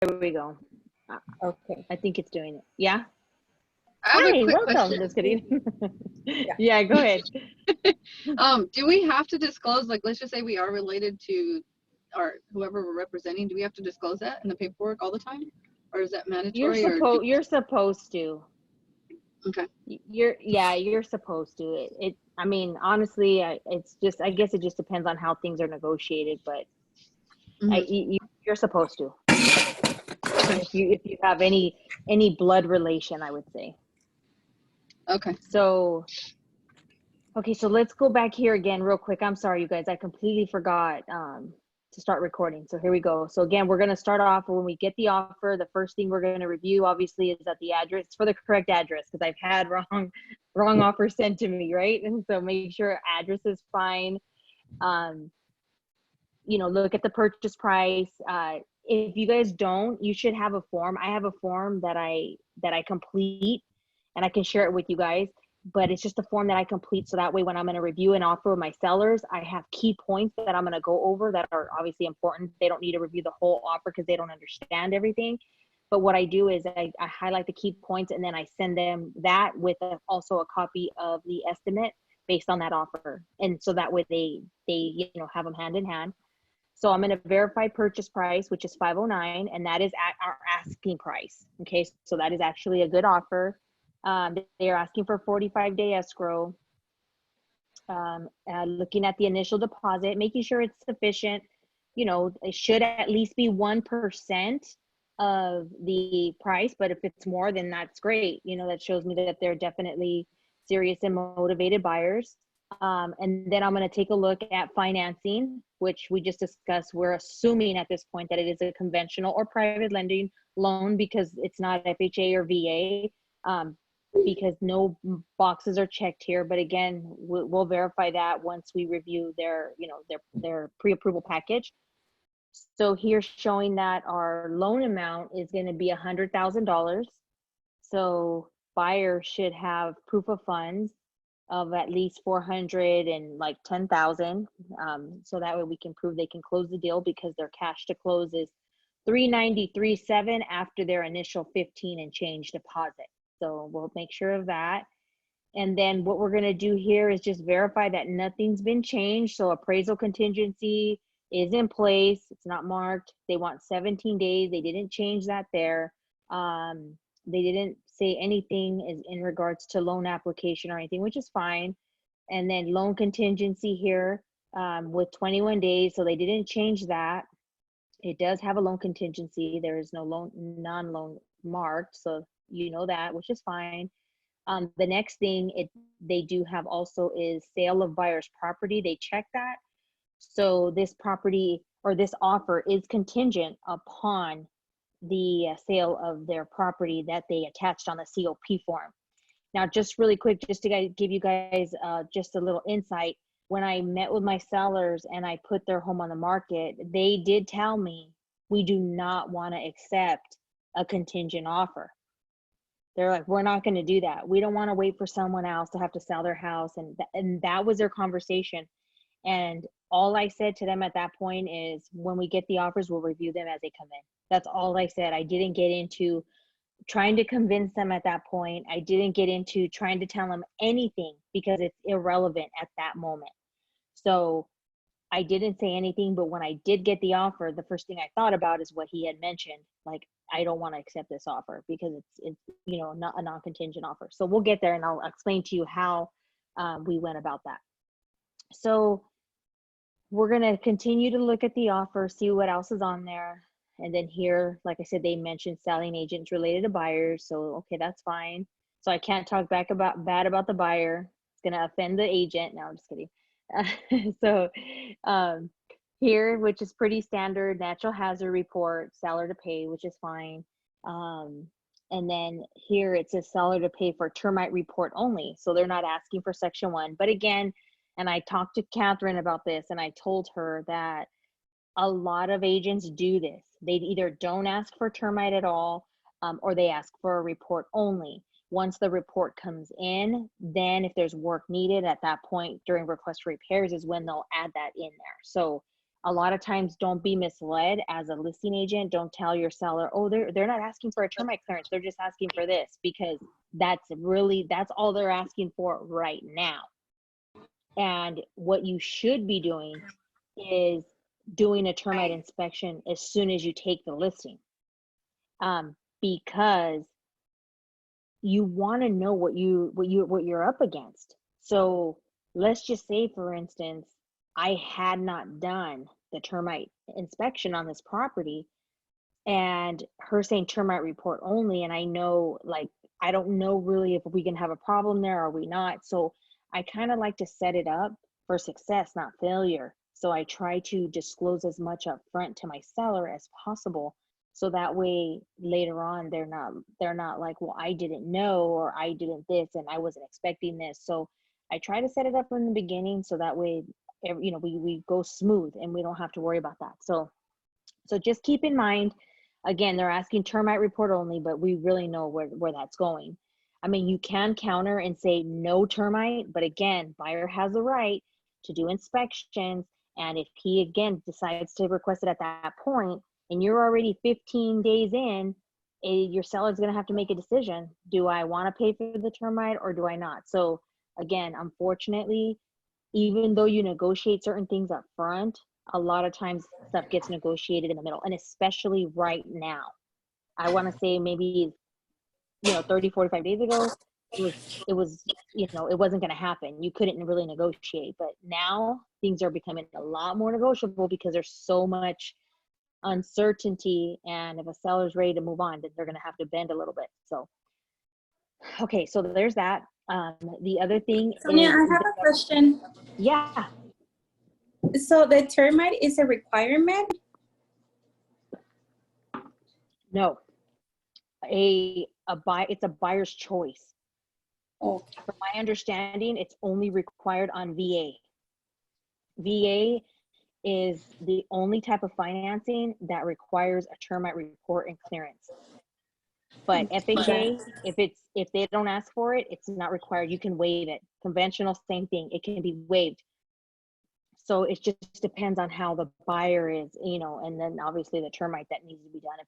There we go. Okay. I think it's doing it. Yeah. I have a Hi, quick welcome. question. Just kidding. Yeah. Yeah, go ahead. Do we have to disclose, like, let's just say we are related to our whoever we're representing? Do we have to disclose that in the paperwork all the time, or is that mandatory? You're supposed to. Okay. You're supposed to. I mean, honestly, it's just, I guess it just depends on how things are negotiated, but Mhm. you're supposed to. Okay. If you have any blood relation, I would say. Okay. So, okay, so let's go back here again real quick. I'm sorry, you guys, I completely forgot to start recording. So here we go. So again, we're going to start off when we get the offer. The first thing we're going to review, obviously, is that the address, for the correct address, because I've had wrong offers sent to me, right? And so make sure address is fine. Look at the purchase price. If you guys don't, you should have a form. I have a form that I complete, and I can share it with you guys, but it's just a form that I complete, so that way when I'm going to review an offer with my sellers, I have key points that I'm going to go over that are obviously important. They don't need to review the whole offer because they don't understand everything. But what I do is I highlight the key points, and then I send them that with also a copy of the estimate based on that offer. And so that way they have them hand in hand. So I'm going to verify purchase price, which is 509, and that is at our asking price. Okay, so that is actually a good offer. They are asking for 45-day escrow. Looking at the initial deposit, making sure it's sufficient. It should at least be 1% of the price, but if it's more, then that's great. That shows me that they're definitely serious and motivated buyers. And then I'm going to take a look at financing, which we just discussed. We're assuming at this point that it is a conventional or private lending loan because it's not FHA or VA, because no boxes are checked here. But again, we'll verify that once we review their pre-approval package. So here's showing that our loan amount is going to be $100,000. So buyer should have proof of funds of at least 410,000. So that way we can prove they can close the deal, because their cash to close is 393.7 after their initial 15 and change deposit. So we'll make sure of that. And then what we're going to do here is just verify that nothing's been changed. So appraisal contingency is in place. It's not marked. They want 17 days. They didn't change that there. They didn't say anything in regards to loan application or anything, which is fine. And then loan contingency here with 21 days. So they didn't change that. It does have a loan contingency. There is no non-loan marked. So you know that, which is fine. The next thing they do have also is sale of buyer's property. They check that. So this property or this offer is contingent upon the sale of their property that they attached on the COP form. Now, just really quick, just to give you guys just a little insight, when I met with my sellers and I put their home on the market, they did tell me, we do not want to accept a contingent offer. They're like, we're not going to do that. We don't want to wait for someone else to have to sell their house. And that was their conversation. And all I said to them at that point is, when we get the offers, we'll review them as they come in. That's all I said. I didn't get into trying to convince them at that point. I didn't get into trying to tell them anything because it's irrelevant at that moment. So I didn't say anything, but when I did get the offer, the first thing I thought about is what he had mentioned. Like, I don't want to accept this offer because it's not a non-contingent offer. So we'll get there and I'll explain to you how we went about that. So we're going to continue to look at the offer, see what else is on there. And then here, like I said, they mentioned selling agents related to buyers. So, okay, that's fine. So I can't talk bad about the buyer. It's going to offend the agent. No, I'm just kidding. So here, which is pretty standard, natural hazard report, seller to pay, which is fine. And then here it says seller to pay for termite report only. So they're not asking for section 1. But again, and I talked to Catherine about this, and I told her that a lot of agents do this. They either don't ask for termite at all, or they ask for a report only. Once the report comes in, then if there's work needed at that point during request for repairs is when they'll add that in there. So a lot of times don't be misled as a listing agent. Don't tell your seller, oh, they're not asking for a termite clearance, they're just asking for this, because that's all they're asking for right now. And what you should be doing is doing a termite inspection as soon as you take the listing, because you want to know what you're up against. So let's just say, for instance, I had not done the termite inspection on this property, and her saying termite report only, and I know, like, I don't know really if we can have a problem there or we not. So I kind of like to set it up for success, not failure. So I try to disclose as much up front to my seller as possible, so that way later on they're not like, well, I didn't know, or I didn't this, and I wasn't expecting this. So I try to set it up in the beginning, so that way, you know, we go smooth and we don't have to worry about that. So just keep in mind, again, they're asking termite report only, but we really know where that's going. I mean, you can counter and say no termite, but again, buyer has the right to do inspections. And if he again decides to request it at that point, and you're already 15 days in, your seller's going to have to make a decision. Do I want to pay for the termite or do I not? So again, unfortunately, even though you negotiate certain things up front, a lot of times stuff gets negotiated in the middle, and especially right now. I want to say maybe, 30, 45 days ago, it was, it wasn't going to happen. You couldn't really negotiate, but now things are becoming a lot more negotiable because there's so much uncertainty, and if a seller's ready to move on, then they're going to have to bend a little bit. So, okay, so there's that. The other thing Sonia, is, I have a question. yeah, So the termite is a requirement? no, it's a buyer's choice. Oh, From my understanding, it's only required on VA. VA is the only type of financing that requires a termite report and clearance. But FHA, if they don't ask for it, it's not required. You can waive it. Conventional, same thing. It can be waived. So it just depends on how the buyer is, and then obviously the termite that needs to be done.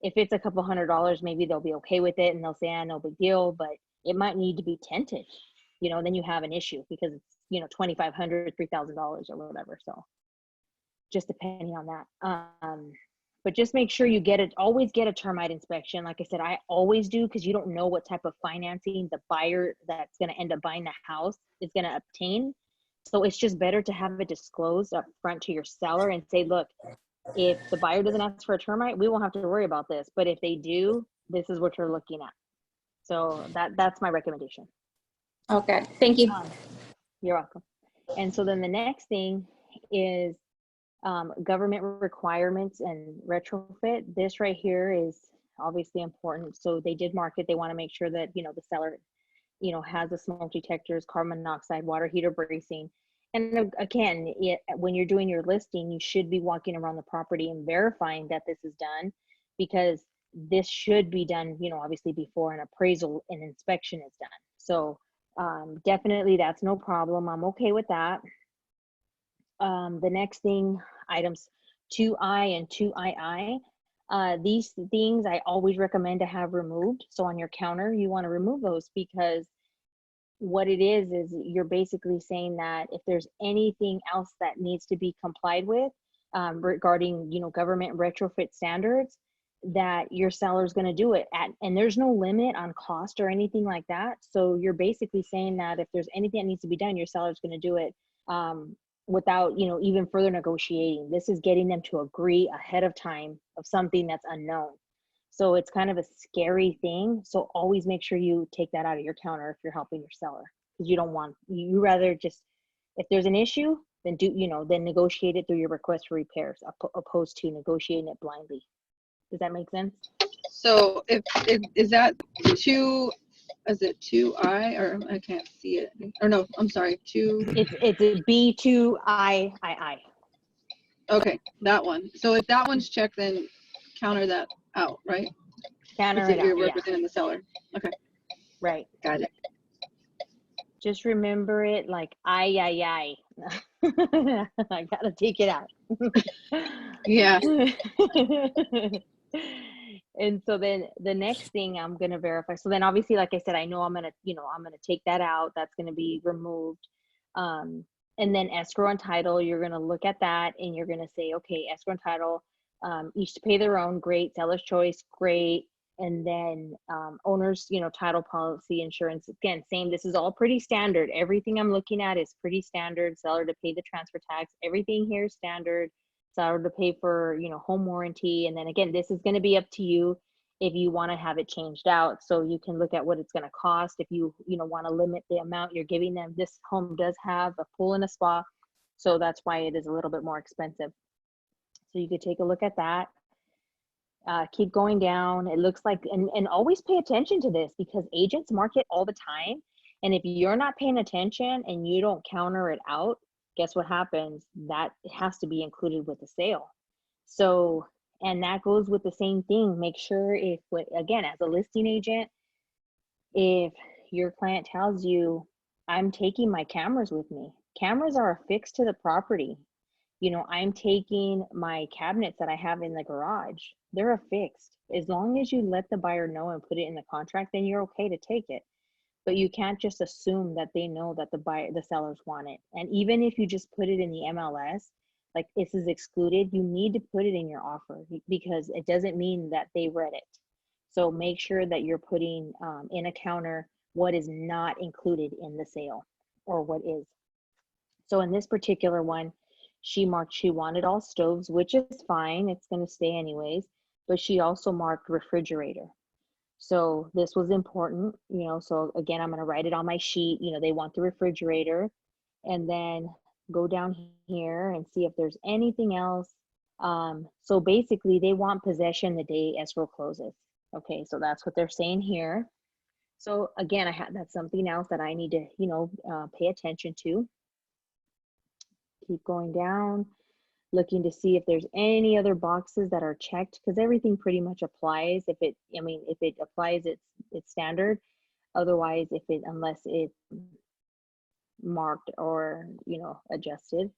If it's a couple $100, maybe they'll be okay with it and they'll say, no big deal, but it might need to be tented, then you have an issue because it's, $2,500, $3,000 or whatever. So just depending on that. But just make sure you always get a termite inspection. Like I said, I always do, because you don't know what type of financing the buyer that's going to end up buying the house is going to obtain. So it's just better to have it disclosed up front to your seller and say, look, if the buyer doesn't ask for a termite, we won't have to worry about this. But if they do, this is what you're looking at. So that's my recommendation. okay. Thank you. You're welcome. And so then the next thing is government requirements and retrofit. This right here is obviously important. So they did mark it. They want to make sure that, the seller, has the smoke detectors, carbon monoxide, water heater bracing. And again, when you're doing your listing, you should be walking around the property and verifying that this is done, because this should be done, obviously before an appraisal and inspection is done. So definitely that's no problem. I'm okay with that. The next thing, items 2I and 2II, these things I always recommend to have removed. So on your counter, you want to remove those, because what it is you're basically saying that if there's anything else that needs to be complied with regarding, government retrofit standards, that your seller's going to do it at, and there's no limit on cost or anything like that. So you're basically saying that if there's anything that needs to be done, your seller's going to do it without, even further negotiating. This is getting them to agree ahead of time of something that's unknown. So it's kind of a scary thing. So always make sure you take that out of your counter if you're helping your seller, because you rather just, if there's an issue, then then negotiate it through your request for repairs, opposed to negotiating it blindly. Does that make sense? So is that is it 2I, or I can't see it, or no, I'm sorry, 2. It's a B2II. Okay, that one. So if that one's checked, then counter that out, right? Counter If it you're out, yeah. representing the seller. Okay, Right. got it. Just remember it like I. I gotta take it out. Yeah. And so then the next thing I'm going to verify. So then obviously, like I said, I know I'm going to, I'm going to take that out. That's going to be removed. And then escrow and title, you're going to look at that and you're going to say, okay, escrow and title, each to pay their own, great. Seller's choice, great. And then owners, title policy, insurance, again, same. This is all pretty standard. Everything I'm looking at is pretty standard. Seller to pay the transfer tax. Everything here is standard. Seller to pay for, home warranty. And then again, this is going to be up to you if you want to have it changed out. So you can look at what it's going to cost. If you, want to limit the amount you're giving them. This home does have a pool and a spa. So that's why it is a little bit more expensive. So you could take a look at that. Keep going down. It looks like, and always pay attention to this because agents market all the time. And if you're not paying attention and you don't counter it out, guess what happens? That has to be included with the sale. So, and that goes with the same thing. Make sure again, as a listing agent, if your client tells you, I'm taking my cameras with me, cameras are affixed to the property. I'm taking my cabinets that I have in the garage. They're affixed. As long as you let the buyer know and put it in the contract, then you're okay to take it. But you can't just assume that they know that the sellers want it. And even if you just put it in the MLS, like this is excluded, you need to put it in your offer because it doesn't mean that they read it. So make sure that you're putting in a counter what is not included in the sale or what is. So in this particular one, she marked she wanted all stoves, which is fine. It's going to stay anyways. But she also marked refrigerator. So this was important, so again, I'm going to write it on my sheet. They want the refrigerator, and then go down here and see if there's anything else. So basically they want possession the day escrow closes. Okay, so that's what they're saying here. So again, that's something else that I need to, pay attention to. Keep going down, looking to see if there's any other boxes that are checked because everything pretty much applies. If it applies, it's standard. Otherwise, unless it's marked or, adjusted.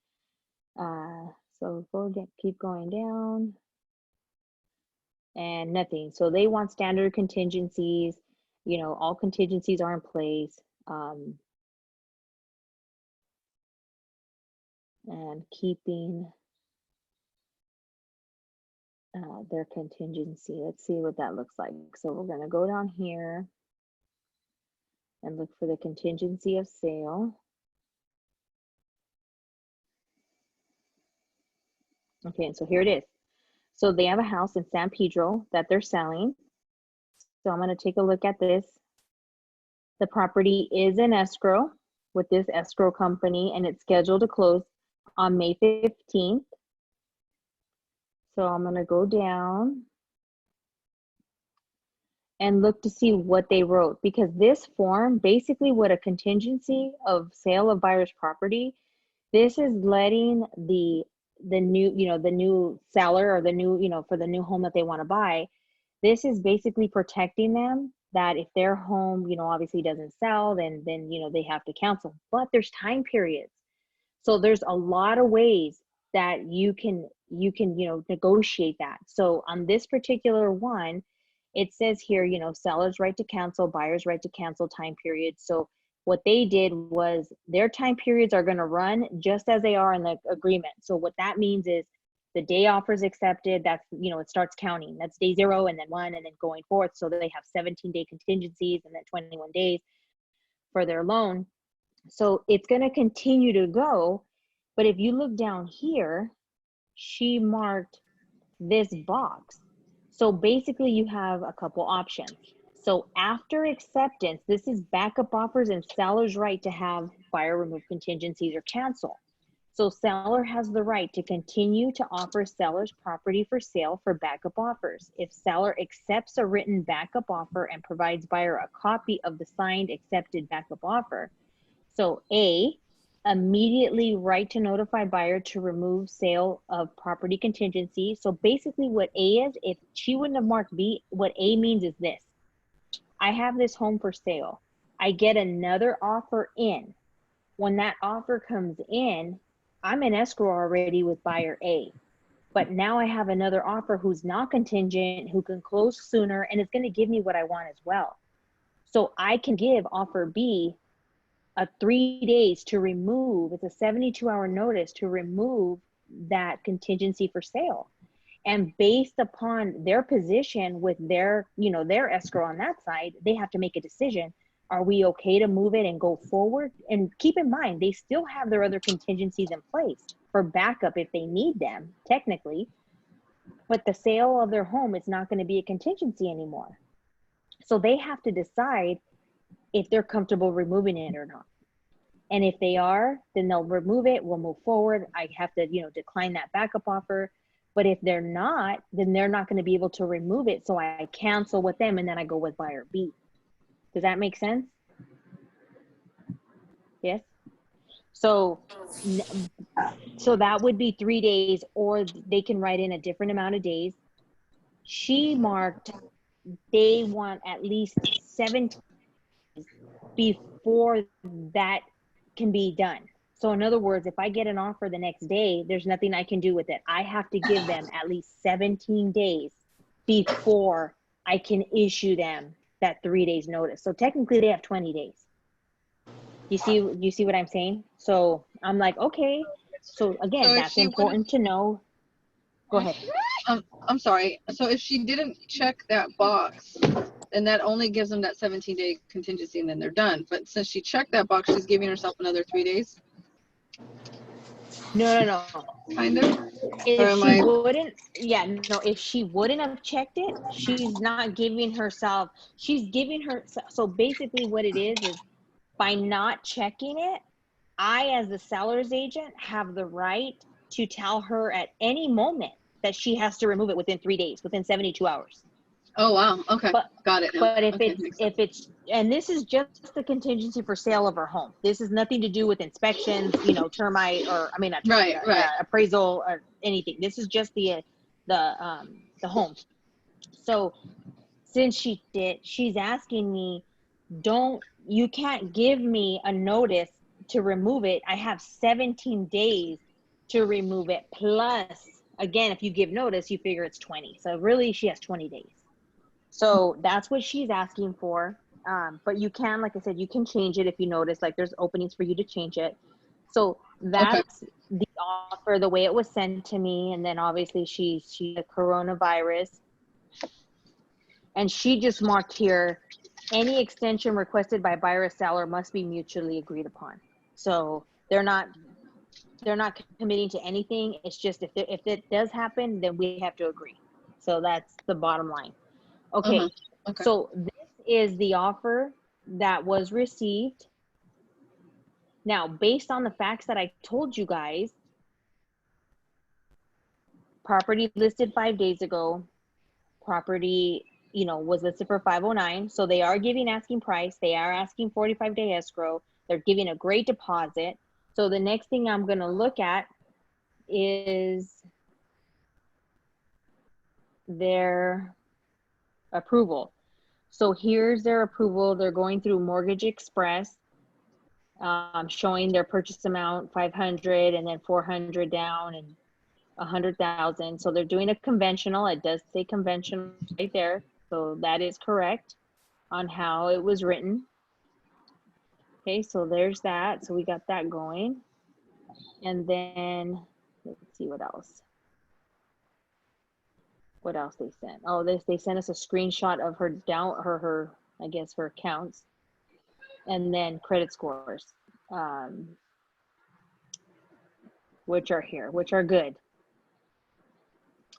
So keep going down and nothing. So they want standard contingencies, all contingencies are in place. And keeping their contingency. Let's see what that looks like. So we're going to go down here and look for the contingency of sale. Okay, and so here it is. So they have a house in San Pedro that they're selling. So I'm going to take a look at this. The property is in escrow with this escrow company, and it's scheduled to close on May 15th. So I'm going to go down and look to see what they wrote, because this form, basically what a contingency of sale of buyer's property, this is letting the new, the new seller or the new, for the new home that they want to buy, this is basically protecting them that if their home, obviously doesn't sell, then they have to cancel. But there's time periods. So there's a lot of ways that you can negotiate that. So on this particular one, it says here, seller's right to cancel, buyer's right to cancel time period. So what they did was their time periods are going to run just as they are in the agreement. So what that means is the day offer is accepted, that's, it starts counting. That's day 0 and then 1 and then going forth. So they have 17-day contingencies and then 21 days for their loan. So it's going to continue to go. But if you look down here, she marked this box. So basically you have a couple options. So after acceptance, this is backup offers and seller's right to have buyer remove contingencies or cancel. So seller has the right to continue to offer seller's property for sale for backup offers. If seller accepts a written backup offer and provides buyer a copy of the signed accepted backup offer. So A, immediately right to notify buyer to remove sale of property contingency. So basically what A is, if she wouldn't have marked B, what A means is this. I have this home for sale. I get another offer in. When that offer comes in, I'm in escrow already with buyer A, but now I have another offer who's not contingent, who can close sooner, and it's going to give me what I want as well. So I can give offer B a 3 days to remove, it's a 72-hour notice to remove that contingency for sale. And based upon their position with their, their escrow on that side, they have to make a decision. Are we okay to move it and go forward? And keep in mind, they still have their other contingencies in place for backup if they need them, technically. But the sale of their home is not going to be a contingency anymore. So they have to decide if they're comfortable removing it or not. And if they are, then they'll remove it. We'll move forward. I have to, decline that backup offer. But if they're not, then they're not going to be able to remove it. So I cancel with them and then I go with buyer B. Does that make sense? Yes. So that would be 3 days, or they can write in a different amount of days. She marked they want at least 7 days before that can be done. So in other words, if I get an offer the next day, there's nothing I can do with it. I have to give them at least 17 days before I can issue them that 3 days notice. So technically they have 20 days. You see what I'm saying? So I'm like, okay. So again, So if that's she important to know. Go ahead. I'm sorry. So if she didn't check that box, then that only gives them that 17-day contingency and then they're done. But since she checked that box, she's giving herself another 3 days. No. Kind of. If she wouldn't, if she wouldn't have checked it, she's not giving herself, she's giving her, so basically what it is by not checking it, I, as the seller's agent, have the right to tell her at any moment that she has to remove it within 3 days, within 72 hours. Oh, wow. Okay. Got it. But if it's, and this is just the contingency for sale of her home. This is nothing to do with inspections, termite, or not termite, right. Appraisal or anything. This is just the home. So since she's asking me, you can't give me a notice to remove it. I have 17 days to remove it. Plus, again, if you give notice, you figure it's 20. So really she has 20 days. So that's what she's asking for. But you can, like I said, you can change it if you notice, like there's openings for you to change it. So that's the offer, the way it was sent to me. And then obviously she's a coronavirus. And she just marked here, any extension requested by buyer or seller must be mutually agreed upon. So they're not committing to anything. It's just if it does happen, then we have to agree. So that's the bottom line. Okay. So this is the offer that was received. Now, based on the facts that I told you guys, property listed 5 days ago, property, was listed for 509. So they are giving asking price. They are asking 45-day escrow. They're giving a great deposit. So the next thing I'm going to look at is their approval. So here's their approval. They're going through Mortgage Express, showing their purchase amount 500 and then 400 down and 100,000. So they're doing a conventional. It does say conventional right there. So that is correct on how it was written. Okay, so there's that. So we got that going. And then let's see what else. What else they sent? Oh, they sent us a screenshot of her I guess her accounts, and then credit scores, which are here, which are good.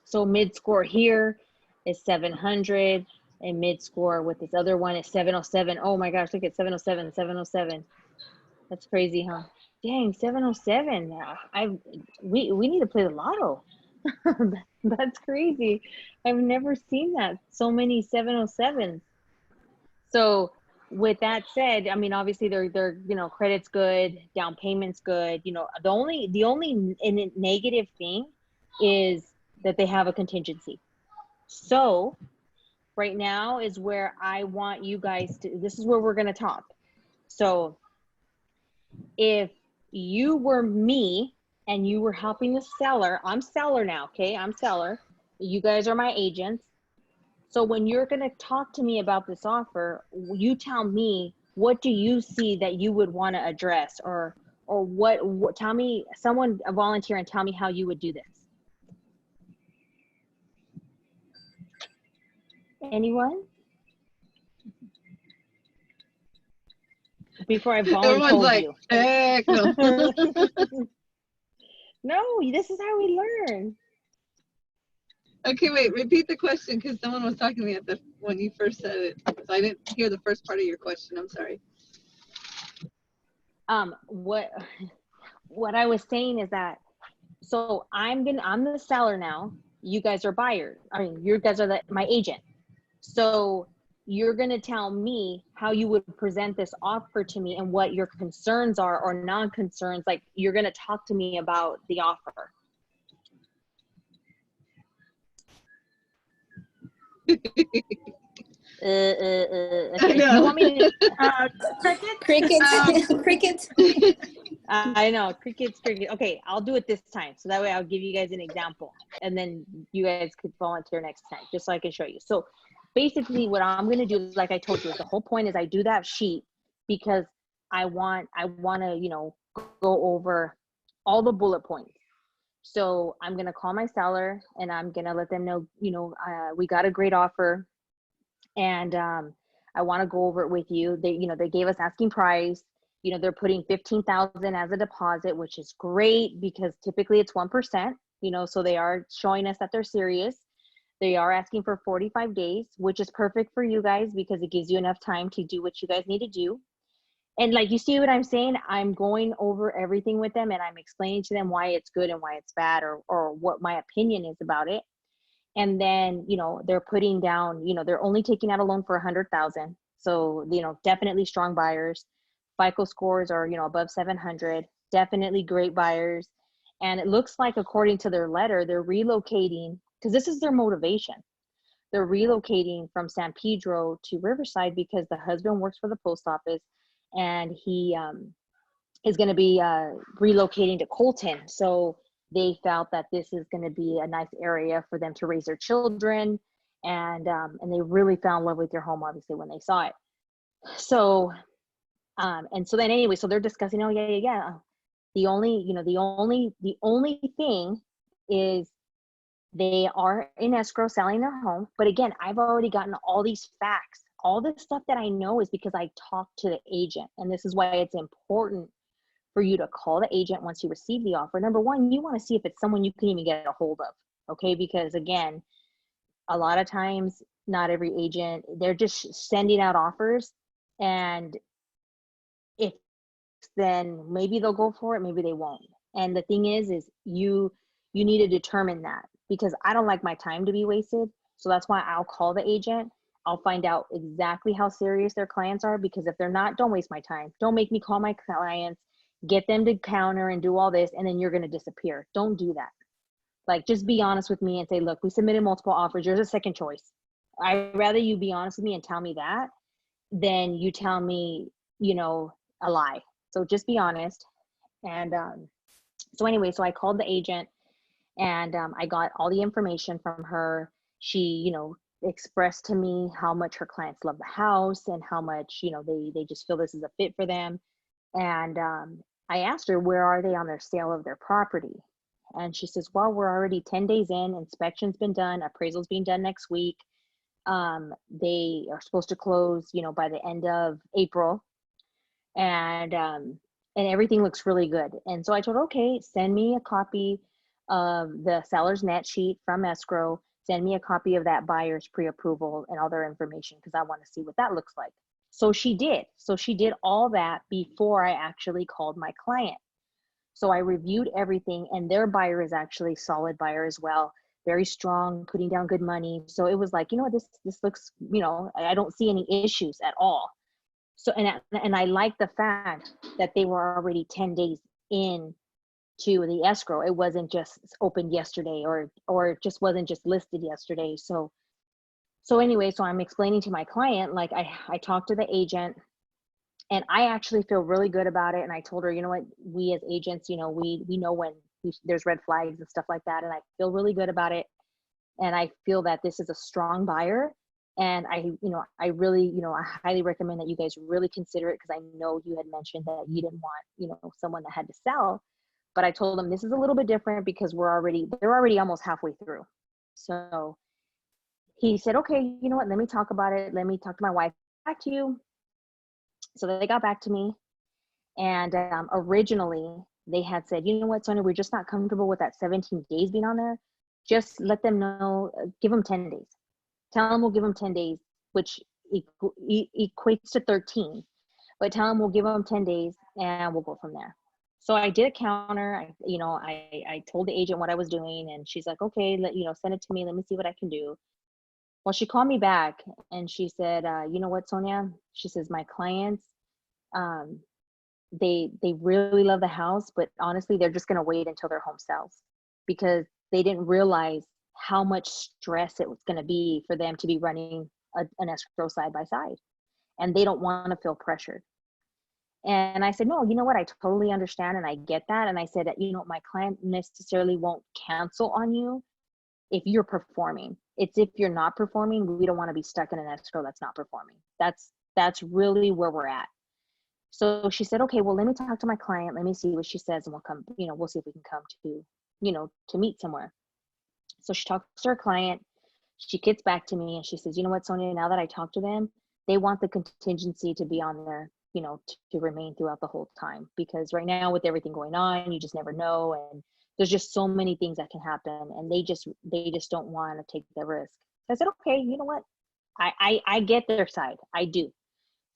So mid score here is 700, and mid score with this other one is 707. Oh my gosh, look at 707. That's crazy, huh? Dang, 707. We need to play the lotto. That's crazy. I've never seen that. So many 707s. So with that said, obviously they're credit's good, down payment's good. The only negative thing is that they have a contingency. So right now is where I want you guys to, this is where we're going to talk. So if you were me and you were helping the seller. I'm seller now, okay? I'm seller. You guys are my agents. So when you're going to talk to me about this offer, you tell me, what do you see that you would want to address, or what, tell me, someone volunteer and tell me how you would do this. Anyone? Before I've already Everyone's told like, you. heck no. No, this is how we learn. Okay, wait, repeat the question because someone was talking to me when you first said it. So I didn't hear the first part of your question. I'm sorry. What I was saying is that, so I'm the seller now. You guys are buyers. I mean, you guys are my agent. So you're going to tell me how you would present this offer to me and what your concerns are or non-concerns. Like, you're going to talk to me about the offer. Okay. You want me to? Crickets. Crickets. I know, crickets. Okay, I'll do it this time. So that way I'll give you guys an example, and then you guys could volunteer next time, just so I can show you. So basically what I'm going to do, like I told you, is the whole point is I do that sheet because I want to, you know, go over all the bullet points. So I'm going to call my seller and I'm going to let them know, you know, we got a great offer, and I want to go over it with you. They, you know, they gave us asking price. You know, they're putting 15,000 as a deposit, which is great because typically it's 1%, you know, so they are showing us that they're serious. They are asking for 45 days, which is perfect for you guys because it gives you enough time to do what you guys need to do. And like, you see what I'm saying? I'm going over everything with them and I'm explaining to them why it's good and why it's bad, or what my opinion is about it. And then, you know, they're putting down, you know, they're only taking out a loan for 100,000. So, you know, definitely strong buyers. FICO scores are, you know, above 700, definitely great buyers. And it looks like, according to their letter, they're relocating, because this is their motivation. They're relocating from San Pedro to Riverside because the husband works for the post office, and he is going to be relocating to Colton. So they felt that this is going to be a nice area for them to raise their children. And they really fell in love with your home, obviously, when they saw it. So, and so then anyway, so they're discussing, oh yeah. The only thing is they are in escrow selling their home. But again, I've already gotten all these facts. All this stuff that I know is because I talked to the agent. And this is why it's important for you to call the agent once you receive the offer. Number one, you want to see if it's someone you can even get a hold of. Okay. Because again, a lot of times, not every agent, they're just sending out offers. And if then maybe they'll go for it, maybe they won't. And the thing is you need to determine that, because I don't like my time to be wasted. So that's why I'll call the agent. I'll find out exactly how serious their clients are, because if they're not, don't waste my time. Don't make me call my clients, get them to counter and do all this, and then you're going to disappear. Don't do that. Like, just be honest with me and say, look, we submitted multiple offers. You're the second choice. I'd rather you be honest with me and tell me that than you tell me, you know, a lie. So just be honest. And so anyway, so I called the agent, and I got all the information from her. She, you know, expressed to me how much her clients love the house and how much, you know, they just feel this is a fit for them. And I asked her, where are they on their sale of their property? And she says, well, we're already 10 days in, inspection's been done, appraisal's being done next week. They are supposed to close, you know, by the end of April. And everything looks really good. And so I told her, okay, send me a copy of the seller's net sheet from escrow, send me a copy of that buyer's pre-approval and all their information, because I want to see what that looks like. So she did. So she did all that before I actually called my client. So I reviewed everything, and their buyer is actually solid buyer as well. Very strong, putting down good money. So it was like, you know, this looks, you know, I don't see any issues at all. So, and I like the fact that they were already 10 days in to the escrow. It wasn't just opened yesterday, or it just wasn't just listed yesterday. So anyway, so I'm explaining to my client, like I talked to the agent, and I actually feel really good about it. And I told her, you know what, we as agents, you know, we know when there's red flags and stuff like that. And I feel really good about it. And I feel that this is a strong buyer. And I really, I highly recommend that you guys really consider it, because I know you had mentioned that you didn't want, someone that had to sell. But I told them this is a little bit different because they're already almost halfway through. So he said, okay, you know what, let me talk about it. Let me talk to my wife. Back to you. So they got back to me. And originally they had said, you know what, Sonia, we're just not comfortable with that 17 days being on there. Just let them know, give them 10 days. Tell them we'll give them 10 days, which equates to 13. But tell them we'll give them 10 days and we'll go from there. So I did a counter. I told the agent what I was doing, and she's like, okay, send it to me. Let me see what I can do. Well, she called me back and she said, you know what, Sonia? She says, my clients, they really love the house, but honestly, they're just going to wait until their home sells, because they didn't realize how much stress it was going to be for them to be running an escrow side by side, and they don't want to feel pressured. And I said, no, you know what? I totally understand. And I get that. And I said that, my client necessarily won't cancel on you if you're performing. It's if you're not performing, we don't want to be stuck in an escrow that's not performing. That's really where we're at. So she said, okay, well, let me talk to my client. Let me see what she says, and we'll come, we'll see if we can come to meet somewhere. So she talks to her client. She gets back to me and she says, you know what, Sonia, now that I talked to them, they want the contingency to be on there, to remain throughout the whole time, because right now with everything going on, you just never know. And there's just so many things that can happen, and they just don't want to take the risk. So I said, okay, you know what? I get their side. I do.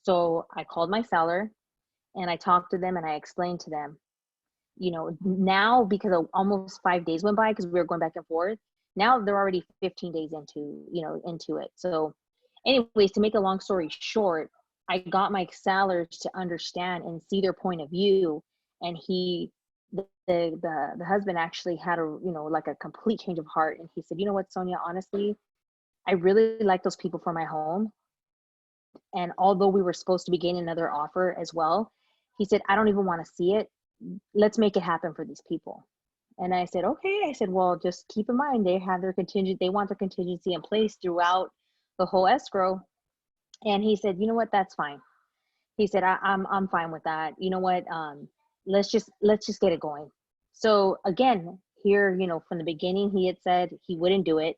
So I called my seller and I talked to them and I explained to them, now, because of almost 5 days went by, because we were going back and forth, now they're already 15 days into it. So anyways, to make a long story short, I got my sellers to understand and see their point of view. And the husband actually had like a complete change of heart. And he said, you know what, Sonia, honestly, I really like those people for my home. And although we were supposed to be getting another offer as well, he said, I don't even want to see it. Let's make it happen for these people. And I said, okay. I said, well, just keep in mind, they have their they want their contingency in place throughout the whole escrow. And he said, you know what, that's fine. He said, I'm fine with that. You know what, let's just get it going. So again, here, from the beginning, he had said he wouldn't do it.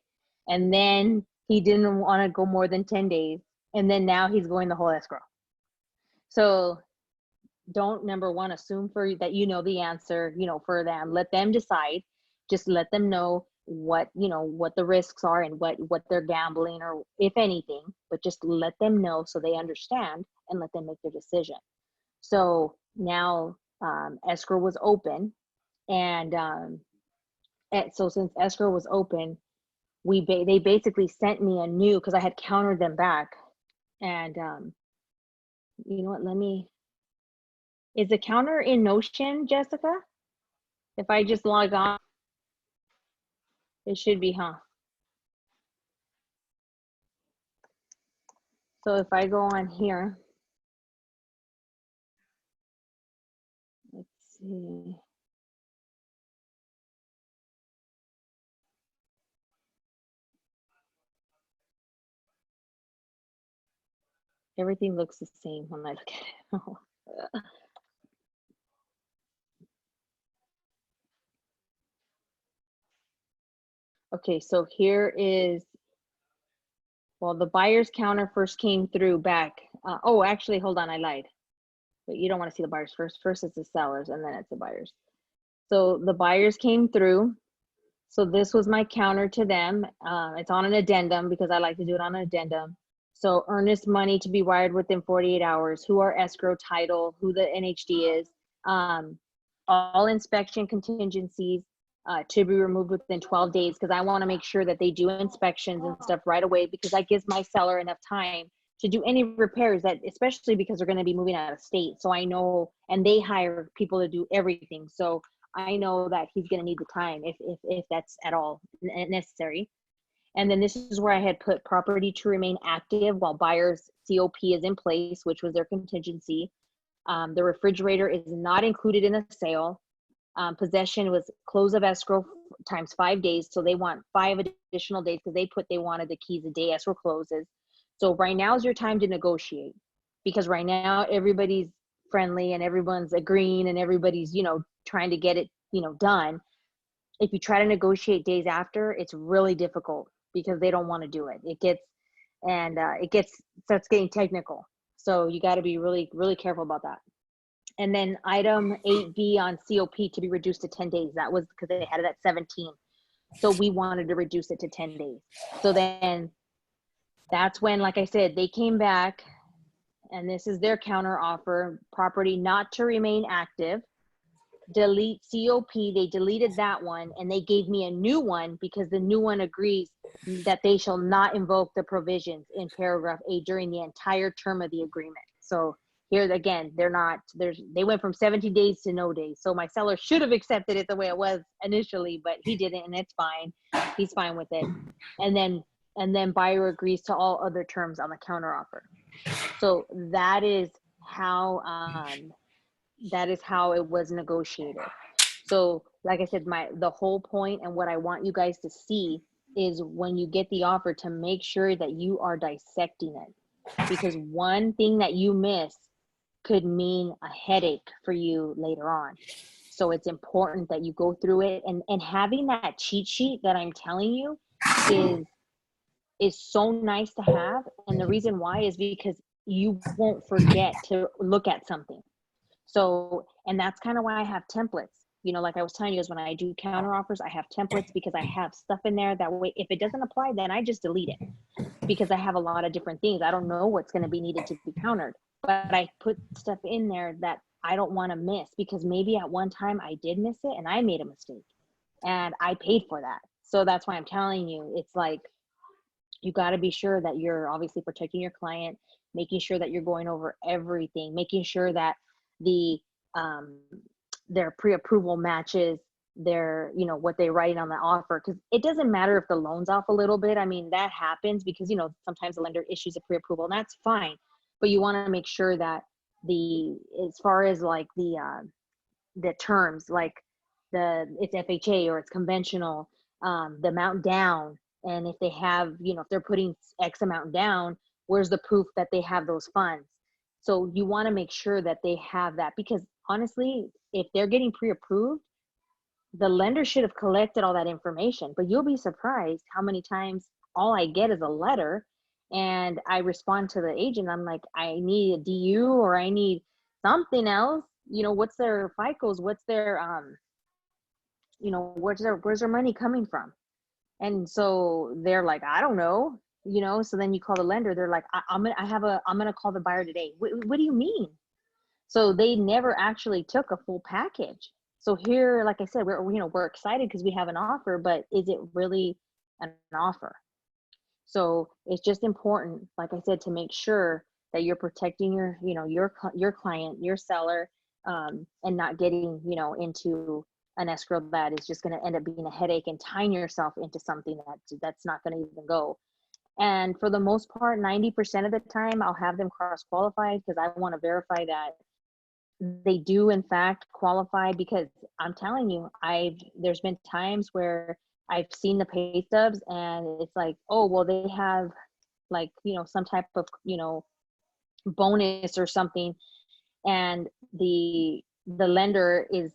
And then he didn't want to go more than 10 days. And then now he's going the whole escrow. So don't, number one, assume that the answer, for them. Let them decide. Just let them know what the risks are and what they're gambling, or if anything, but just let them know so they understand and let them make their decision. So now escrow was open, and so since escrow was open, they basically sent me a new, because I had countered them back. And you know what, is the counter in Notion, Jessica? If I just log on, it should be, huh? So if I go on here, let's see. Everything looks the same when I look at it. Okay, so here is, well, the buyer's counter first came through back. Oh, actually, hold on, I lied. But you don't want to see the buyers first. First it's the sellers, and then it's the buyers. So the buyers came through. So this was my counter to them. It's on an addendum, because I like to do it on an addendum. So earnest money to be wired within 48 hours, who our escrow title, who the NHD is, all inspection contingencies to be removed within 12 days, because I want to make sure that they do inspections and stuff right away, because that gives my seller enough time to do any repairs, that, especially because they're going to be moving out of state. So I know, and they hire people to do everything. So I know that he's going to need the time if that's at all necessary. And then this is where I had put property to remain active while buyer's COP is in place, which was their contingency. The refrigerator is not included in the sale. Possession was close of escrow times 5 days. So they want 5 additional days because they wanted the keys the day escrow closes. So right now is your time to negotiate, because right now everybody's friendly and everyone's agreeing and everybody's, trying to get it, done. If you try to negotiate days after, it's really difficult because they don't want to do it. Starts getting technical. So you got to be really, really careful about that. And then item 8B on COP to be reduced to 10 days. That was because they had it at 17. So we wanted to reduce it to 10 days. So then that's when, like I said, they came back, and this is their counter offer: property not to remain active, delete COP. They deleted that one and they gave me a new one because the new one agrees that they shall not invoke the provisions in paragraph 8 during the entire term of the agreement. So here again, they went from 17 days to no days. So my seller should have accepted it the way it was initially, but he didn't, and it's fine. He's fine with it. And then buyer agrees to all other terms on the counter offer. So that is how it was negotiated. So like I said, the whole point and what I want you guys to see is when you get the offer to make sure that you are dissecting it, because one thing that you miss could mean a headache for you later on. So it's important that you go through it, and having that cheat sheet that I'm telling you is so nice to have. And the reason why is because you won't forget to look at something. So, and that's kind of why I have templates. Like I was telling you guys, when I do counter offers, I have templates because I have stuff in there that way. If it doesn't apply, then I just delete it, because I have a lot of different things. I don't know what's going to be needed to be countered, but I put stuff in there that I don't want to miss, because maybe at one time I did miss it and I made a mistake and I paid for that. So that's why I'm telling you, it's like, you got to be sure that you're obviously protecting your client, making sure that you're going over everything, making sure that their pre-approval matches their, what they write on the offer. Because it doesn't matter if the loan's off a little bit. I mean, that happens because, sometimes the lender issues a pre-approval, and that's fine. But you want to make sure that as far as like the terms, like it's FHA or it's conventional, the amount down, and if they have, if they're putting X amount down, where's the proof that they have those funds? So you want to make sure that they have that, because honestly, if they're getting pre-approved, the lender should have collected all that information. But you'll be surprised how many times all I get is a letter, and I respond to the agent. I'm like, I need a DU, or I need something else. What's their FICOs? What's their, where's their money coming from? And so they're like, I don't know. So then you call the lender. They're like, I'm gonna call the buyer today. What do you mean? So they never actually took a full package. So here, like I said, we're excited because we have an offer, but is it really an offer? So it's just important, like I said, to make sure that you're protecting your client, your seller, and not getting, into an escrow that is just going to end up being a headache and tying yourself into something that's not going to even go. And for the most part, 90% of the time, I'll have them cross-qualified, because I want to verify that they do in fact qualify. Because I'm telling you, there's been times where I've seen the pay stubs and it's like, oh, well, they have like, some type of, bonus or something, and the lender is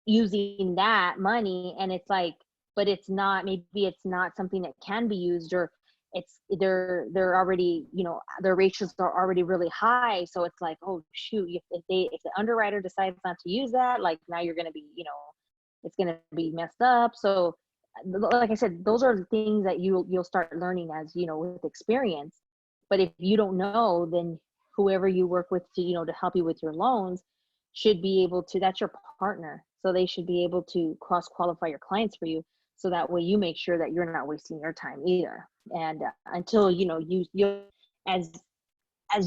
using that money, and it's like, but it's not, maybe it's not something that can be used, or they're already, their ratios are already really high. So it's like, oh shoot, if the underwriter decides not to use that, like now you're going to be, it's going to be messed up. So like I said, those are the things that you'll start learning as, with experience. But if you don't know, then whoever you work with to, to help you with your loans should be able to, that's your partner. So they should be able to cross qualify your clients for you. So that way you make sure that you're not wasting your time either. And until, you as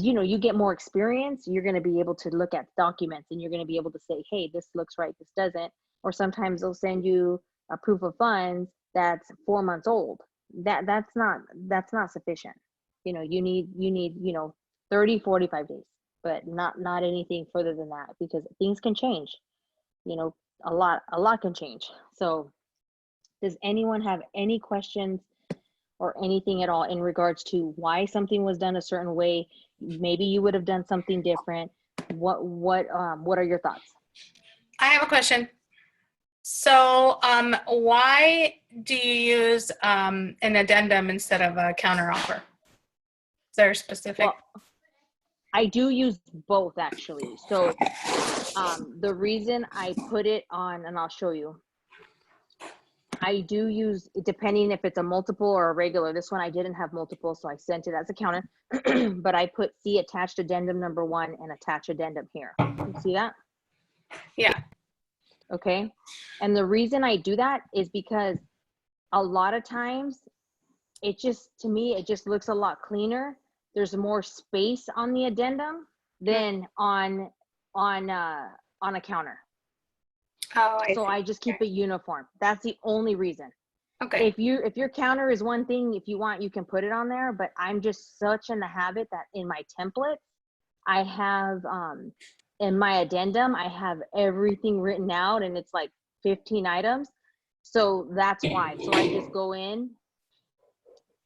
you get more experience, you're going to be able to look at documents, and you're going to be able to say, hey, this looks right, this doesn't. Or sometimes they'll send you a proof of funds that's 4 months old. That's not sufficient. You need 30, 45 days, but not anything further than that, because things can change. a lot can change. So does anyone have any questions or anything at all in regards to why something was done a certain way? Maybe you would have done something different. What are your thoughts? I have a question. So, why do you use an addendum instead of a counteroffer? Is there a specific? Well, I do use both actually. So the reason I put it on, and I'll show you, I do use, depending if it's a multiple or a regular. This one I didn't have multiple, so I sent it as a counter, but I put see attached addendum number 1 and attach addendum here. You see that? Yeah. Okay. And the reason I do that is because a lot of times it just, to me, it just looks a lot cleaner. There's more space on the addendum than on a counter. Oh, I So see. I just keep it uniform. That's the only reason. Okay. If your counter is one thing, if you want, you can put it on there, but I'm just such in the habit that in my template, I have, in my addendum, I have everything written out and it's like 15 items. So that's why. So I just go in,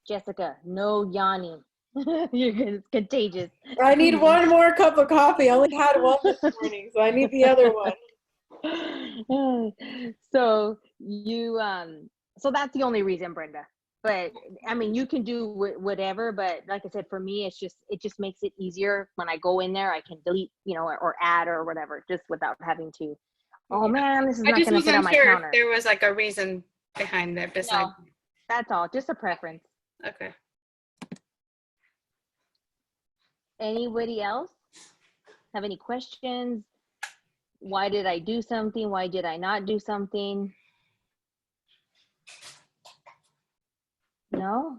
Jessica, no yawning. It's contagious. I need one more cup of coffee. I only had one this morning, so I need the other one. So you, so that's the only reason, Brenda. But I mean, you can do whatever, but like I said, for me, it just makes it easier when I go in there. I can delete, or add or whatever, just without having to, oh man, this is I not just going to fit on wasn't my sure counter. if there was like a reason behind it besides. No, that's all, just a preference. Okay. Anybody else have any questions? Why did I do something? Why did I not do something? No?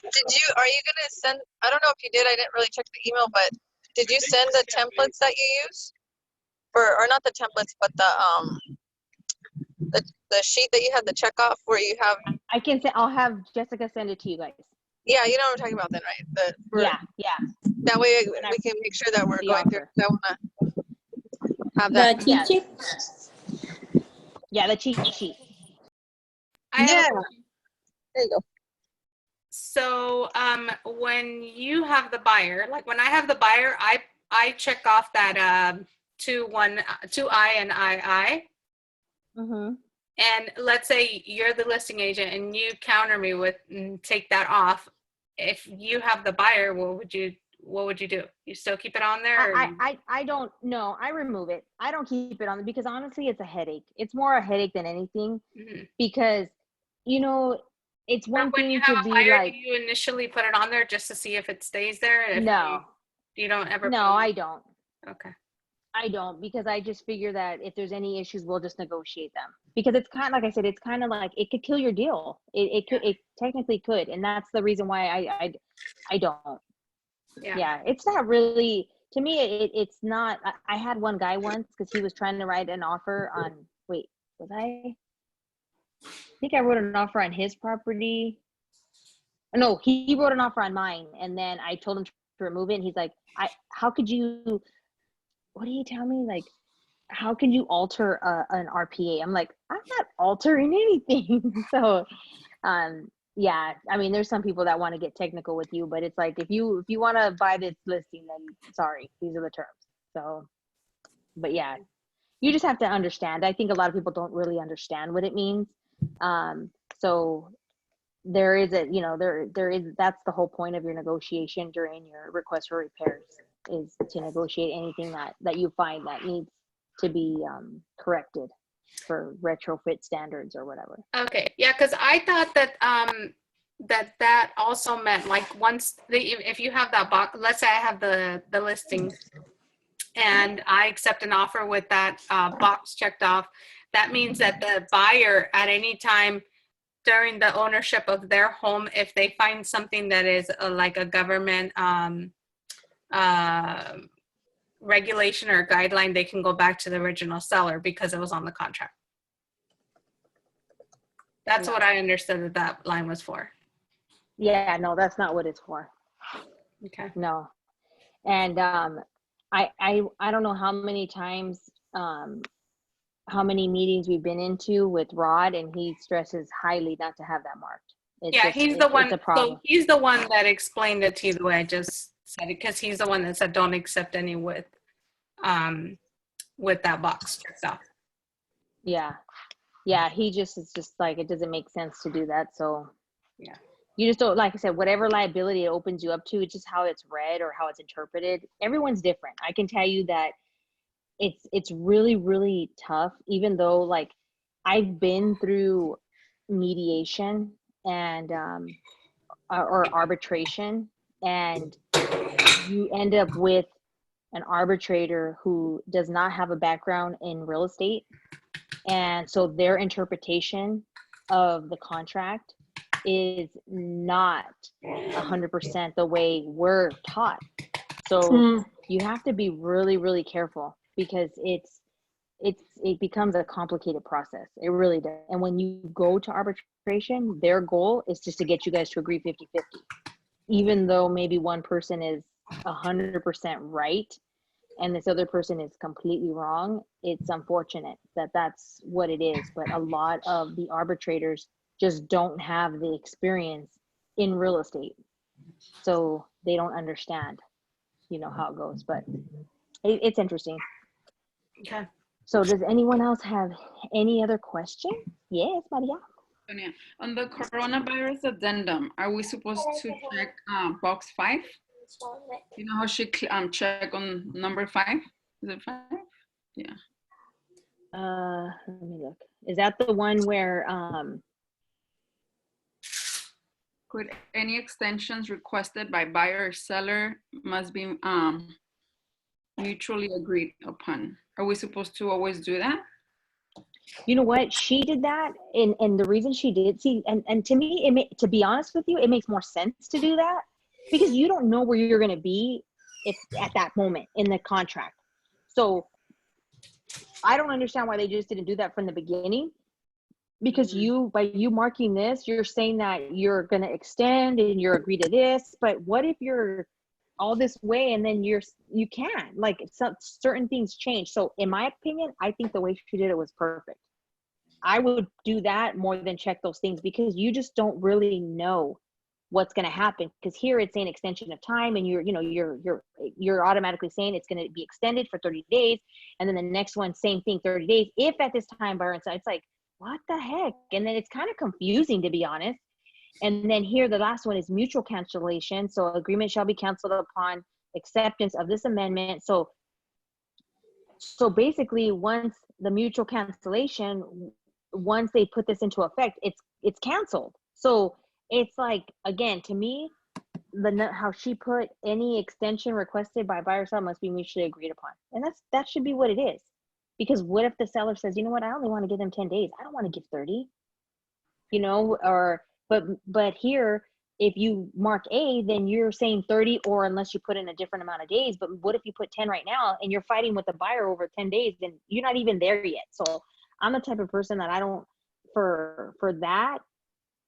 Are you gonna send, I don't know if you did, I didn't really check the email, but did you send the templates that you use? Or not the templates, but the sheet that you had the check off where you have, I can say, I'll have Jessica send it to you guys. yeah, you know what I'm talking about then, right? Yeah. That way When I we can make sure that we're the going through, offer. I wanna have The that. cheat Yes. sheet? Yeah, the cheat sheet. I have Yeah. a There you go. So when you have the buyer, like when I have the buyer, I check off that 2I and II. Mm-hmm. And let's say you're the listing agent and you counter me with and take that off. If you have the buyer, what would you do? You still keep it on there? Or I don't know. I remove it. I don't keep it on because honestly, it's a headache. It's more a headache than anything Mhm. because, it's one But when you thing to have a be buyer, like, do you initially put it on there just to see if it stays there? If no, you don't ever. no, I don't. Okay. I don't because I just figure that if there's any issues, we'll just negotiate them because it's kind of, like I said, it's kind of like it could kill your deal. It technically could. And that's the reason why I don't. Yeah. It's not really, to me, it's not, I had one guy once because he was trying to write an offer on, wait, I think I wrote an offer on his property. No, he wrote an offer on mine. And then I told him to remove it. And he's like, how could you, what do you tell me? Like, how can you alter an RPA? I'm like, I'm not altering anything. So, yeah, I mean, there's some people that want to get technical with you, but it's like, if you want to buy this listing, then sorry, these are the terms. So, but yeah, you just have to understand. I think a lot of people don't really understand what it means. So there is that's the whole point of your negotiation during your request for repairs is to negotiate anything that you find that needs to be corrected for retrofit standards or whatever. Okay. Yeah, because I thought that that also meant like once if you have that box, let's say I have the listing and I accept an offer with that box checked off, that means that the buyer at any time during the ownership of their home, if they find something that is like a government regulation or guideline, they can go back to the original seller because it was on the contract. That's what I understood that line was for. Yeah, no, that's not what it's for. Okay. No. And I don't know how many times how many meetings we've been into with Rod, and he stresses highly not to have that marked. It's Yeah, just, he's the one. it's a problem. So he's the one that explained it to you the way I just said it, because he's the one that said don't accept any with that box checked off. Yeah. Yeah, he just is just like, it doesn't make sense to do that. So Yeah. you just don't, like I said, whatever liability it opens you up to, it's just how it's read or how it's interpreted. Everyone's different. I can tell you that it's really, really tough, even though like I've been through mediation and or arbitration, and you end up with an arbitrator who does not have a background in real estate, and so their interpretation of the contract is not 100% the way we're taught. So you have to be really, really careful, because it becomes a complicated process. It really does. And when you go to arbitration, their goal is just to get you guys to agree 50-50. Even though maybe one person is 100% right and this other person is completely wrong, it's unfortunate that that's what it is. But a lot of the arbitrators just don't have the experience in real estate. So they don't understand, how it goes. But it's interesting. Okay. So does anyone else have any other question? Yes, Maria. Sonia, on the coronavirus addendum, are we supposed to check box 5? You know how she check on number 5? Is it 5? Yeah. Let me look. Is that the one where Could any extensions requested by buyer or seller must be mutually agreed upon? Are we supposed to always do that? you know what, she did that, and the reason she did, and to me, to be honest with you, it makes more sense to do that, because you don't know where you're going to be if at that moment in the contract. So I don't understand why they just didn't do that from the beginning, because by you marking this, you're saying that you're going to extend and you're agree to this. But what if you're all this way and then you can't, like, certain things change. So in my opinion, I think the way she did it was perfect. I would do that more than check those things, because you just don't really know what's going to happen. Because here it's an extension of time, and you're automatically saying it's going to be extended for 30 days. And then the next one, same thing, 30 days. If at this time, buyer inside, it's like, what the heck? And then it's kind of confusing, to be honest. And then here, the last one is mutual cancellation. So agreement shall be canceled upon acceptance of this amendment. So basically, once the mutual cancellation, once they put this into effect, it's canceled. So it's like, again, to me, how she put any extension requested by buyer or seller must be mutually agreed upon. And that should be what it is. Because what if the seller says, you know what, I only want to give them 10 days. I don't want to give 30, but here, if you mark A, then you're saying 30, or unless you put in a different amount of days. But what if you put 10 right now and you're fighting with the buyer over 10 days, then you're not even there yet. So I'm the type of person that I don't, for that,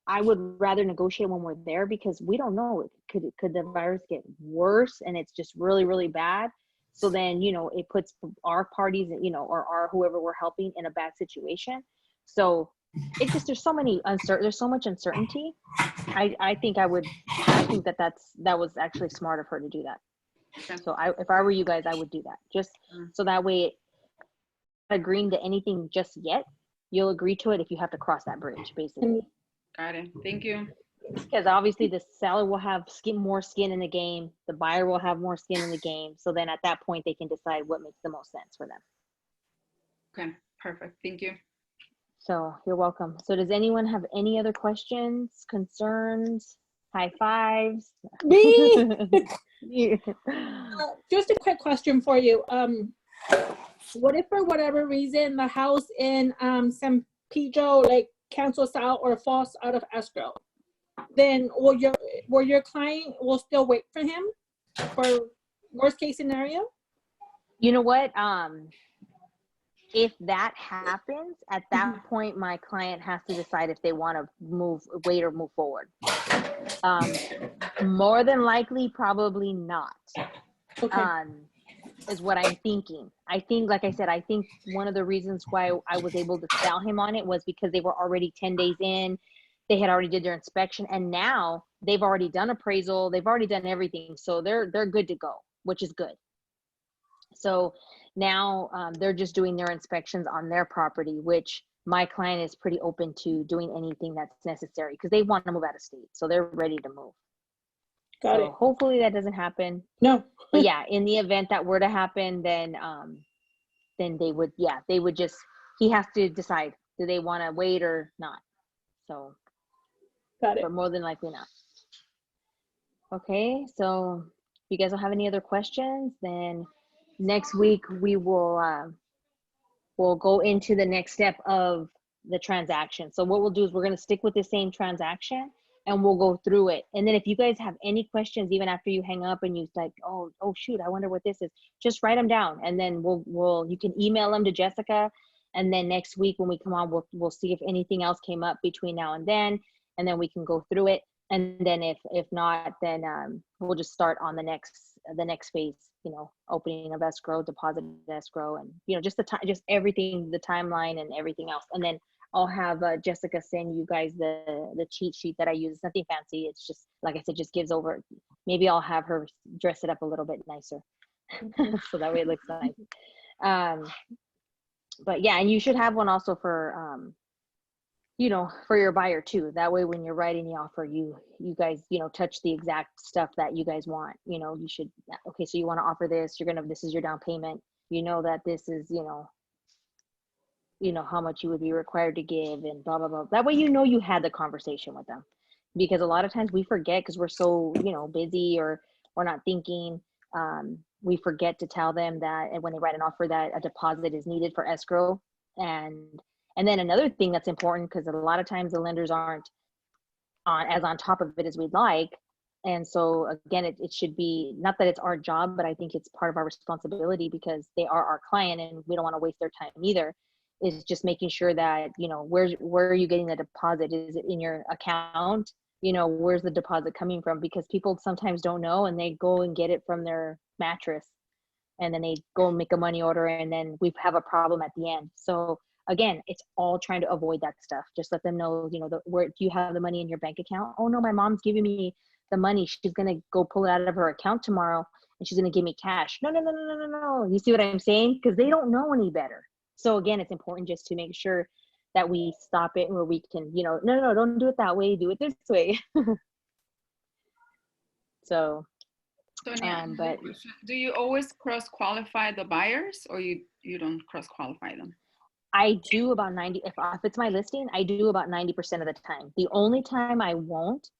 I would rather negotiate when we're there, because we don't know, could the virus get worse and it's just really, really bad. So then, it puts our parties, or our whoever we're helping in a bad situation. So it's just, there's so much uncertainty. I think that was actually smart of her to do that. Okay. So if I were you guys, I would do that, just so that way, agreeing to anything just yet, you'll agree to it if you have to cross that bridge, basically. Got it. Thank you. Because obviously the seller will have more skin in the game, the buyer will have more skin in the game. So then at that point, they can decide what makes the most sense for them. Okay, perfect. Thank you. So you're welcome. So does anyone have any other questions, concerns, high fives? Me? Yeah. Just a quick question for you. What if for whatever reason the house in San Pedro cancels out or falls out of escrow? Then will your client will still wait for him for worst case scenario? You know what? If that happens, at that point, my client has to decide if they want to wait or move forward. More than likely, probably not. Okay. is what I'm thinking. I think, like I said, I think one of the reasons why I was able to sell him on it was because they were already 10 days in. They had already did their inspection, and now they've already done appraisal. They've already done everything. So they're good to go, which is good. So now they're just doing their inspections on their property, which my client is pretty open to doing anything that's necessary because they want to move out of state. So they're ready to move. Got So it. hopefully that doesn't happen. No, But yeah, in the event that were to happen, then they would, yeah, they would just, he has to decide, do they want to wait or not? So, got it. but more than likely not. Okay, so if you guys don't have any other questions, then next week we will we'll go into the next step of the transaction. So what we'll do is we're going to stick with the same transaction and we'll go through it. And then if you guys have any questions, even after you hang up and you like, oh shoot, I wonder what this is, just write them down. And then you can email them to Jessica. And then next week when we come on, we'll see if anything else came up between now and then we can go through it. And then if not, then we'll just start on the next phase, you know, opening of escrow, deposit escrow, and, you know, just just everything, the timeline and everything else. And then I'll have Jessica send you guys the cheat sheet that I use. It's nothing fancy. It's just, like I said, just gives over. Maybe I'll have her dress it up a little bit nicer. So that way it looks nice. But yeah, and you should have one also for, you know, for your buyer too. That way when you're writing the offer, you guys, you know, touch the exact stuff that you guys want. You know, you should, okay, so you want to offer this, this is your down payment. You know that this is, you know how much you would be required to give and blah, blah, blah. That way, you know, you had the conversation with them, because a lot of times we forget because we're so, you know, busy or we're not thinking. We forget to tell them that, and when they write an offer, that a deposit is needed for escrow. And then another thing that's important, because a lot of times the lenders aren't on top of it as we'd like. And so again, it should be, not that it's our job, but I think it's part of our responsibility because they are our client and we don't want to waste their time either, is just making sure that, you know, where are you getting the deposit? Is it in your account? You know, where's the deposit coming from? Because people sometimes don't know and they go and get it from their mattress and then they go and make a money order and then we have a problem at the end. So again, it's all trying to avoid that stuff. Just let them know, you know, where do you have the money in your bank account? Oh no, my mom's giving me the money. She's going to go pull it out of her account tomorrow and she's going to give me cash. No. You see what I'm saying? Because they don't know any better. So again, it's important just to make sure that we stop it where we can, you know, no, don't do it that way. Do it this way. So, Sonia, but do you always cross-qualify the buyers or you don't cross-qualify them? I do about 90, if it's my listing, I do about 90% of the time. The only time I won't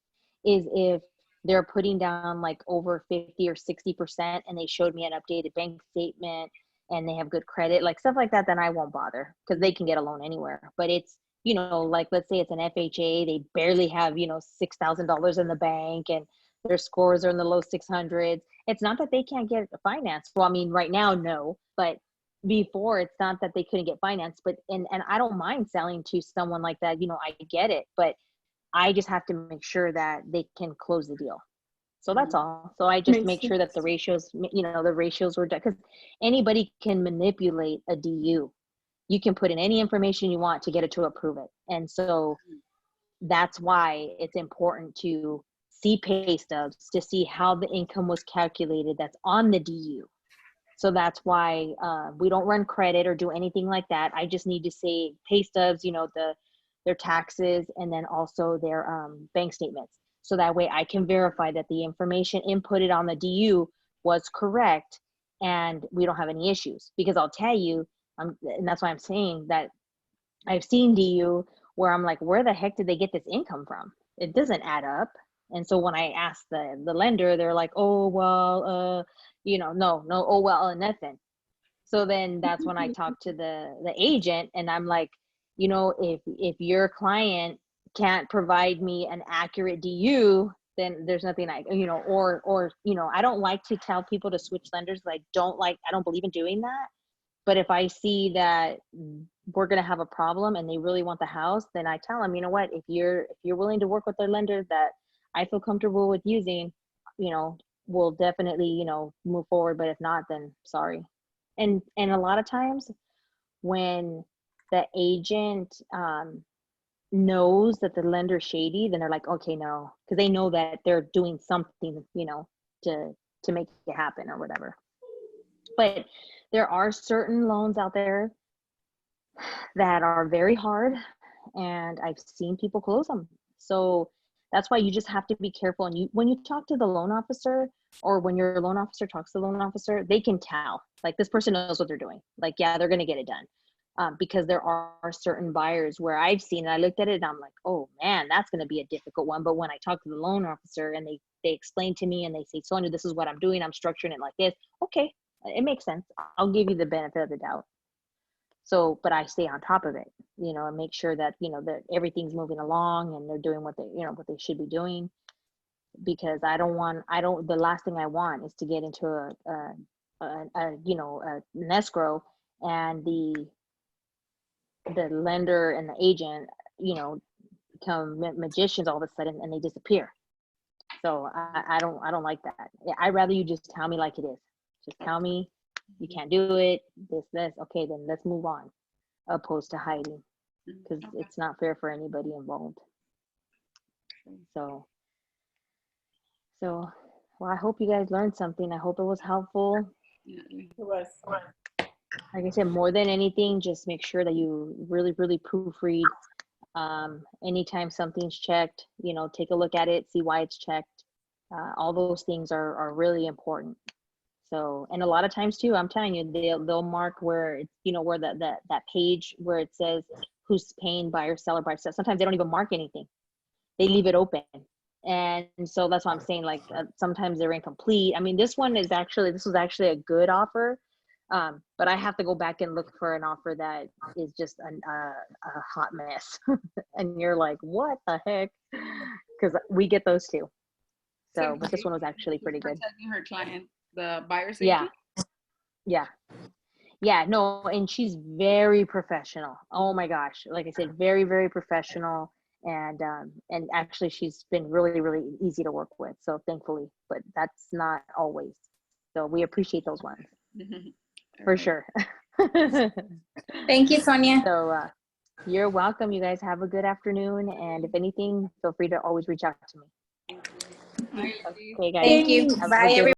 is if they're putting down like over 50 or 60% and they showed me an updated bank statement and they have good credit, like stuff like that, then I won't bother because they can get a loan anywhere. But it's, you know, like let's say it's an FHA, they barely have, you know, $6,000 in the bank and their scores are in the low 600s. It's not that they can't get finance. Well, I mean, right now, no, but before, it's not that they couldn't get finance, but, and I don't mind selling to someone like that, you know, I get it, but I just have to make sure that they can close the deal. So that's all. So I just Makes make sure that the ratios, you know, the ratios were done, because anybody can manipulate a DU. You can put in any information you want to get it to approve it. And so that's why it's important to see pay stubs to see how the income was calculated that's on the DU. So that's why we don't run credit or do anything like that. I just need to say pay stubs, you know, their taxes, and then also their bank statements. So that way I can verify that the information inputted on the DU was correct and we don't have any issues. Because I'll tell you, and that's why I'm saying that I've seen DU where I'm like, where the heck did they get this income from? It doesn't add up. And so when I asked the lender, they're like, oh, well, you know, no, oh, well, nothing. So then that's when I talked to the agent and I'm like, you know, if your client can't provide me an accurate DU, then there's nothing I, you know, or, you know, I don't like to tell people to switch lenders. I don't believe in doing that. But if I see that we're going to have a problem and they really want the house, then I tell them, you know what, if you're willing to work with a lender that I feel comfortable with using, you know, we'll definitely, you know, move forward. But if not, then sorry. And a lot of times when the agent knows that the lender's shady, then they're like, okay, no, because they know that they're doing something, you know, to make it happen or whatever. But there are certain loans out there that are very hard, and I've seen people close them. So that's why you just have to be careful. And you, when you talk to the loan officer, or when your loan officer talks to the loan officer, they can tell, like, this person knows what they're doing. Like, yeah, they're going to get it done. Because there are certain buyers where I've seen, and I looked at it and I'm like, oh man, that's going to be a difficult one. But when I talk to the loan officer and they explain to me and they say, Sonia, this is what I'm doing, I'm structuring it like this. Okay, it makes sense. I'll give you the benefit of the doubt. So, but I stay on top of it, you know, and make sure that, you know, that everything's moving along and they're doing what they, you know, what they should be doing. Because the last thing I want is to get into an escrow, and the lender and the agent, you know, become magicians all of a sudden and they disappear. So I don't like that. I'd rather you just tell me like it is. Just tell me you can't do it, this, okay, then let's move on, opposed to hiding, because Okay. it's not fair for anybody involved. So, well, I hope you guys learned something. I hope it was helpful. Yeah. It was. Like I said, more than anything, just make sure that you really, really proofread. Anytime something's checked, you know, take a look at it, see why it's checked. All those things are really important. So, and a lot of times too, I'm telling you, they'll mark where it's, you know, where that page where it says who's paying buyer, seller, buyer, seller. Sometimes they don't even mark anything. They leave it open. And so that's why I'm saying, like, sometimes they're incomplete. I mean, this was actually a good offer. But I have to go back and look for an offer that is just a hot mess. And you're like, what the heck? Because we get those too. So, but this one was actually pretty good. Protecting her client, the buyer's Yeah. agent? Yeah, no, and she's very professional. Oh my gosh. Like I said, very, very professional. And actually she's been really, really easy to work with. So thankfully, but that's not always. So we appreciate those ones. For Alright. sure. Thank you, Sonia. So you're welcome. You guys have a good afternoon. And if anything, feel free to always reach out to me. Bye, Lucy. Okay, guys. Thank you. Have a Bye, good everyone.